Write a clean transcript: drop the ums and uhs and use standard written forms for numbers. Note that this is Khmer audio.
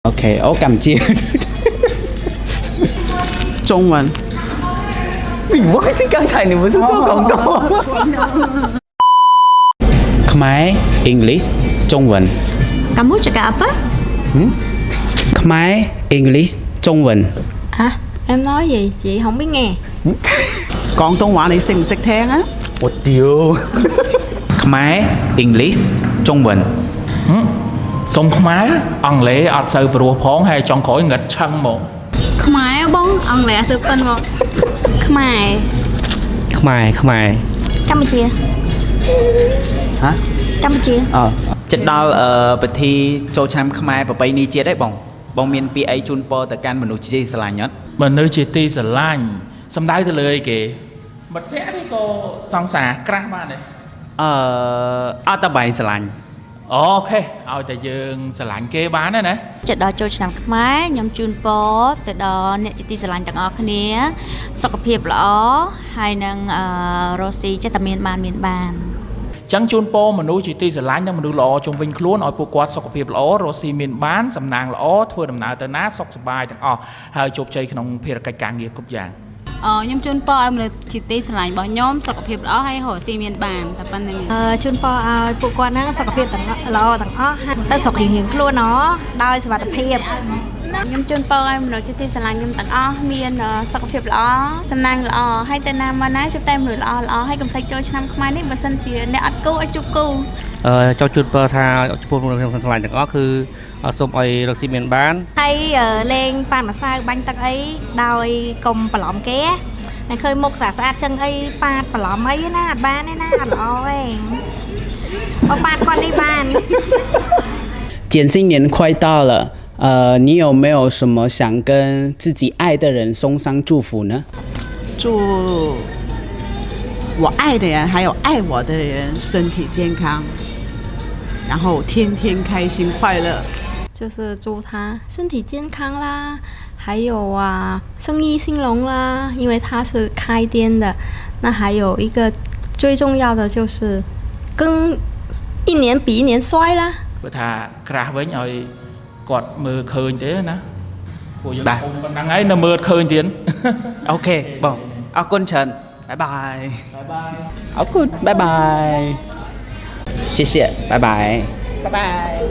OK，我感激。中文。你忘记刚才你不是说广东话吗？Khmer English 中文。Kamu cakap apa? Khmer English 中文。 Hả? Em nói gì? Chị không biết nghe. 廣東話你識唔識聽啊？我丢。Khmer English 中文。 សុំខ្មែរអង់គ្លេសអត់សូវព្រោះផងហើយចុងក្រោយងឹតឆឹងហ្មង ខ្មែរបងអង់គ្លេសអត់សូវប៉ិនមកខ្មែរ ខ្មែរខ្មែរ កម្ពុជា ហ៎ កម្ពុជា ចិត្តដល់ពិធីចូលឆ្នាំខ្មែរប្រពៃណីជាតិឯងបងមានពាក្យអីជូនពរទៅកាន់មនុស្សជាស្រឡាញ់អត់ មនុស្សជាទីស្រឡាញ់សំដៅទៅលើអីគេមិត្តភក្តិនេះក៏សង្សារក្រាស់បានដែរ អត់តបែងស្រឡាញ់ អូខេឲ្យតែយើងស្រឡាញ់គេបានណា ចិត្តដល់ចូលឆ្នាំខ្មែរខ្ញុំជូនពរទៅដល់អ្នកជាទីស្រឡាញ់ទាំងអស់គ្នាសុខភាពល្អហើយនឹងរស់ស៊ីចិត្តតែមានបាន ចឹងជូនពរមនុស្សជាទីស្រឡាញ់និងមនុស្សល្អជុំវិញខ្លួនឲ្យពួកគាត់សុខភាពល្អរស់ស៊ីមានបានសំណាងល្អធ្វើដំណើរទៅណាសុខសប្បាយទាំងអស់ហើយជោគជ័យក្នុងភារកិច្ចការងារគ្រប់យ៉ាង ខ្ញុំជូនពរឲ្យមនុស្សជាទីស្រឡាញ់របស់ខ្ញុំសុខភាពល្អហើយរកស៊ីមានបានតែប៉ុណ្្នឹង ជូនពរឲ្យពួកគាត់ហ្នឹងសុខភាពទាំងល្អទាំងអស់ទៅសុខរៀងខ្លួនណដោយសុវត្ថិភាពខ្ញុំជូនពរឲ្យមនុស្សជាទីស្រឡាញ់ខ្ញុំទាំងអស់មានសុខភាពល្អសំណាងល្អហើយទៅណាមកណាជួបតែមនុស្សល្អហើយកុំភ្លេចចូលឆ្នាំខ្មែរនេះបើសិនជាអ្នកអត់គូឲ្យជួបគូ ចង់ជូនពរថាចំពោះមនុស្សខ្ញុំឆ្លាញ់ទាំងអស់គឺសូមឲ្យរកស៊ីមានបាន ហើយលេងប៉ានម្សៅបាញ់ទឹកអីដោយកុំបន្លំគេតែឃើញមុខស្អាតចឹងអីប៉ាតបន្លំអីណាអត់បានទេណាអត់ល្អទេបងប៉ាតគាត់នេះបាន 简新年快到了，你有没有什么想跟自己爱的人送上祝福呢？祝我爱的人还有爱我的人身体健康，然后天天开心快乐。就是祝他身体健康啦，还有生意兴隆啦，因为他是开店的。那还有一个最重要的就是跟一年比一年衰啦。 ព្រោះថាក្រាស់វិញឲ្យគាត់មើលឃើញទេណាពួកយើងធំប៉ុណ្ណឹងហើយនៅមើលឃើញទៀត OK បងអរគុណច្រើនបាយបាយអរគុណបាយបាយ谢谢拜拜 拜拜。